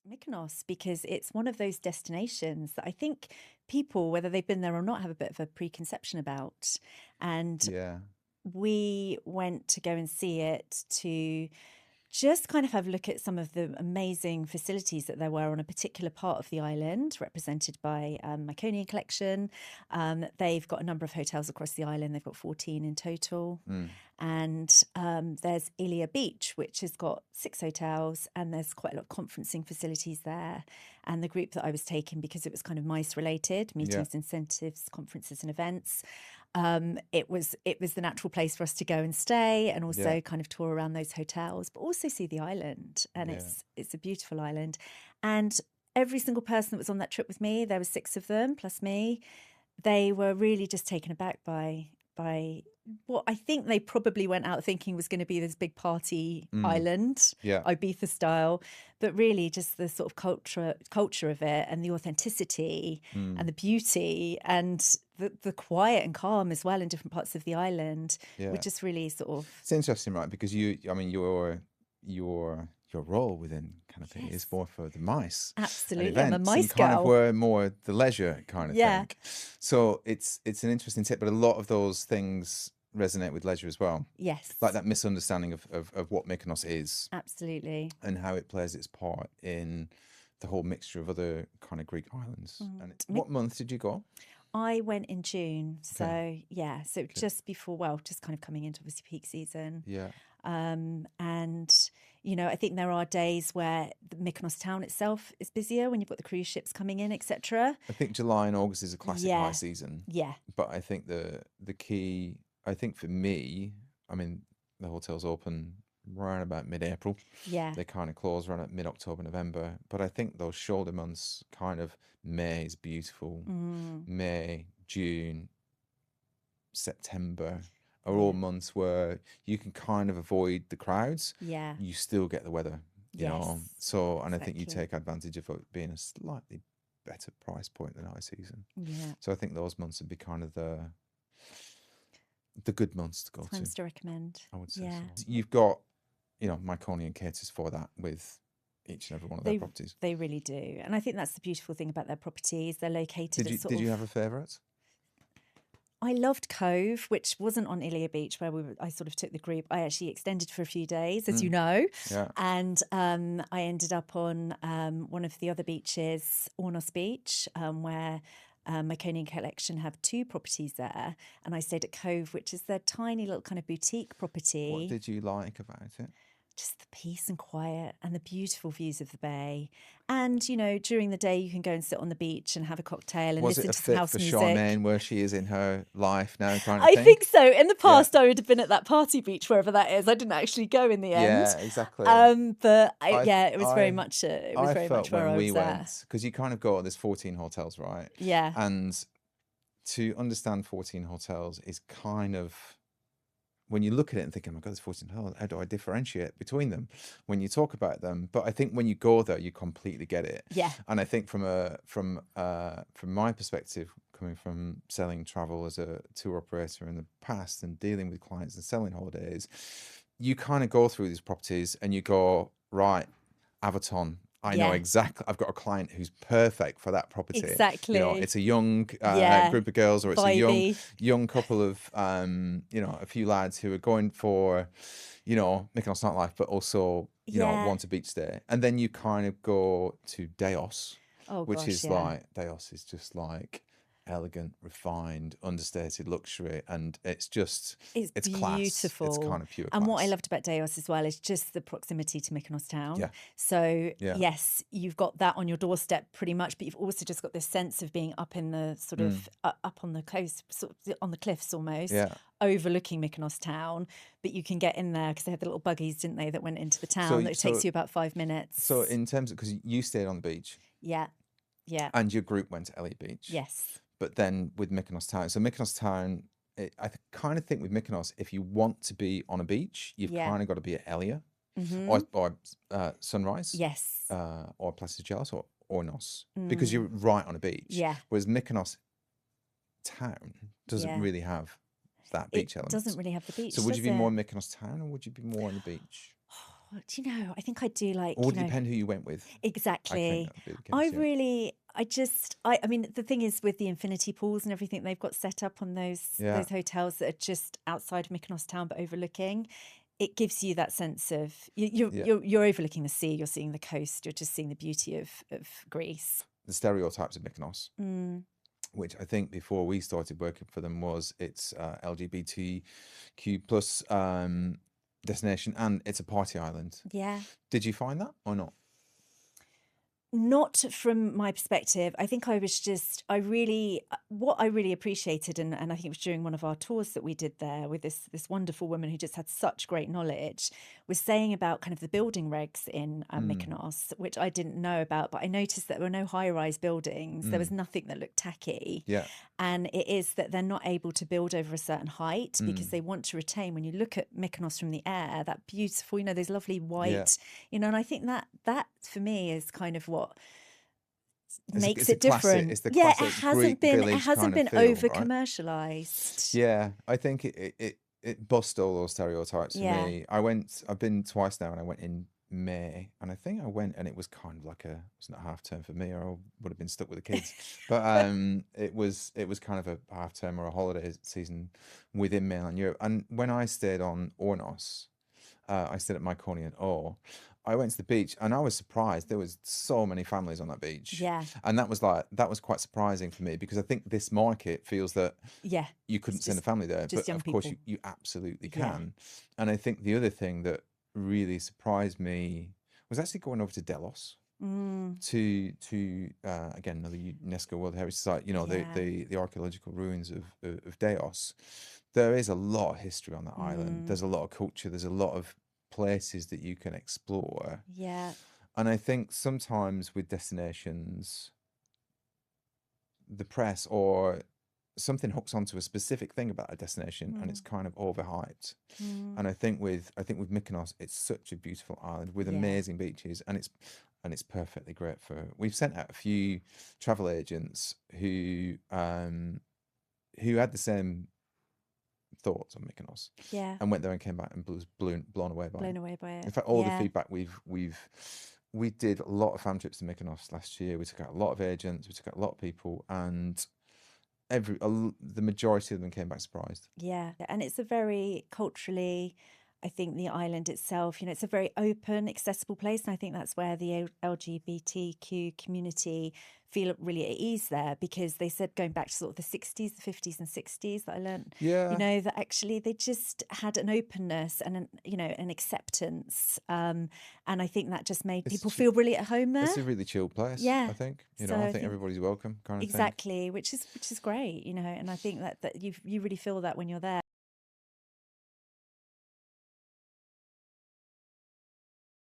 Mykonos, because it's one of those destinations that I think people, whether they've been there or not, have a bit of a preconception about. And Yeah. we went to go and see it to just kind of have a look at some of the amazing facilities that there were on a particular part of the island, represented by Myconian Collection. They've got a number of hotels across the island. They've got 14 in total. And there's Ilia Beach, which has got 6 hotels, and there's quite a lot of conferencing facilities there. And the group that I was taking, because it was kind of MICE related, meetings, incentives, conferences and events, it was the natural place for us to go and stay, and also kind of tour around those hotels, but also see the island. And it's a beautiful island. And every single person that was on that trip with me, there were 6 of them plus me, they were really just taken aback by what I think they probably went out thinking was going to be this big party island, Ibiza style, but really just the sort of culture of it, and the authenticity and the beauty and the quiet and calm as well in different parts of the island, which just really sort of... It's interesting, right? Because your role within Canopy is more for the mice. Absolutely, I'm a mice and kind girl. of were more the leisure kind of thing. So it's an interesting tip, but a lot of those things resonate with leisure as well. Yes. Like that misunderstanding of what Mykonos is. Absolutely. And how it plays its part in the whole mixture of other kind of Greek islands. And what month did you go? I went in June, so just before, just kind of coming into obviously peak season. Yeah. And you know, I think there are days where the Mykonos town itself is busier when you've got the cruise ships coming in, etc. I think July and August is a classic high season. Yeah. But I think the key, I think for me, I mean, the hotel's open around about mid-April. Yeah. They kind of close around at mid-October, November. But I think those shoulder months, kind of May is beautiful. May, June, September are all months where you can kind of avoid the crowds. Yeah. You still get the weather, you know. So, and I think you take advantage of it being a slightly better price point than high season. Yeah. So I think those months would be kind of the good months to go to. Times to recommend. I would say so. You've got, you know, Myconian caters for that with each and every one of their properties. They really do. And I think that's the beautiful thing about their properties. They're located Did you have a favourite? I loved Cove, which wasn't on Ilia Beach, where I sort of took the group. I actually extended for a few days, as you know. Yeah. And I ended up on one of the other beaches, Ornos Beach, where Myconian Collection have 2 properties there. And I stayed at Cove, which is their tiny little kind of boutique property. What did you like about it? Just the peace and quiet and the beautiful views of the bay. And, you know, during the day you can go and sit on the beach and have a cocktail and listen to some house music. Was it a fit for Charmaine, where she is in her life now kind of thing? I think so. In the past I would have been at that party beach, wherever that is. I didn't actually go in the end. Yeah, exactly. But it was very much where I was at. Because you kind of go, there's 14 hotels, right? Yeah. And to understand 14 hotels is kind of... when you look at it and think, oh my God, there's 14 hotels, how do I differentiate between them when you talk about them? But I think when you go there, you completely get it. Yeah. And I think from my perspective, coming from selling travel as a tour operator in the past and dealing with clients and selling holidays, you kind of go through these properties and you go, right, Avaton, I know exactly. I've got a client who's perfect for that property. Exactly. You know, it's a young group of girls, or it's a young couple of you know, a few lads who are going for, you know, Mykonos nightlife, but also you know, want a beach stay. And then you kind of go to Deos, which is like Deos is just like elegant, refined, understated luxury, and it's beautiful. Class. It's kind of pure class. And what I loved about Deos as well is just the proximity to Mykonos town. Yeah. So yes, you've got that on your doorstep pretty much, but you've also just got this sense of being up in the sort of up on the coast, sort of on the cliffs almost, overlooking Mykonos town. But you can get in there because they had the little buggies, didn't they, that went into the town. That takes you about 5 minutes. So in terms of, because you stayed on the beach. Yeah. Yeah. And your group went to Elliot Beach. Yes. But then with Mykonos town, so Mykonos town, I kind of think with Mykonos, if you want to be on a beach, you've kind of got to be at Elia or Sunrise, or Plastigelos or Ornos, because you're right on a beach. Yeah. Whereas Mykonos town doesn't really have that beach element. It doesn't really have the beach. So would you be more in Mykonos town, or would you be more on the beach? do you know, I think I do like, or would it depend who you went with? Exactly. I mean, the thing is with the infinity pools and everything they've got set up on those hotels that are just outside of Mykonos town but overlooking, it gives you that sense of you're overlooking the sea, you're seeing the coast, you're just seeing the beauty of Greece. The stereotypes of Mykonos, which I think before we started working for them was it's LGBTQ plus destination, and it's a party island. Yeah. Did you find that or not? Not from my perspective. I think what I really appreciated, and I think it was during one of our tours that we did there with this wonderful woman who just had such great knowledge, was saying about kind of the building regs in Mykonos, which I didn't know about, but I noticed that there were no high-rise buildings. There was nothing that looked tacky. Yeah. And it is that they're not able to build over a certain height because they want to retain, when you look at Mykonos from the air, that beautiful, those lovely white, and I think that for me is kind of what makes it different. It's the classic it hasn't been over commercialized. Yeah, I think it bust all those stereotypes for me. I've been twice now, and I went in May, and I think I went and it was kind of like wasn't a half term for me, or I would have been stuck with the kids. But it was kind of a half term or a holiday season within mainland Europe. And when I stayed on Ornos, I stayed at Myconian. I went to the beach, and I was surprised. There was so many families on that beach. Yeah. And that was quite surprising for me, because I think this market feels that you couldn't send a family there. But of course you absolutely can. And I think the other thing that really surprised me was actually going over to Delos to again, another UNESCO World Heritage Site, the archaeological ruins of Deos. There is a lot of history on that island. There's a lot of culture. There's a lot of places that you can explore. Yeah. And I think sometimes with destinations, the press or something hooks onto a specific thing about a destination and it's kind of overhyped. And I think with Mykonos, it's such a beautiful island with amazing beaches, and it's perfectly great for. We've sent out a few travel agents who had the same thoughts on Mykonos, and went there and came back and was blown away by it. In fact, all the feedback we did a lot of fan trips to Mykonos last year. We took out a lot of agents, we took out a lot of people, and the majority of them came back surprised. Yeah, and it's a very culturally, I think the island itself, it's a very open, accessible place, and I think that's where the LGBTQ community feel really at ease there, because they said, going back to sort of the 60s, the 50s and 60s, that I learned, that actually they just had an openness and an acceptance, and I think that just made people feel really at home there. It's a really chill place. I think I think everybody's welcome, kind of exactly thing. which is great, and I think that you really feel that when you're there.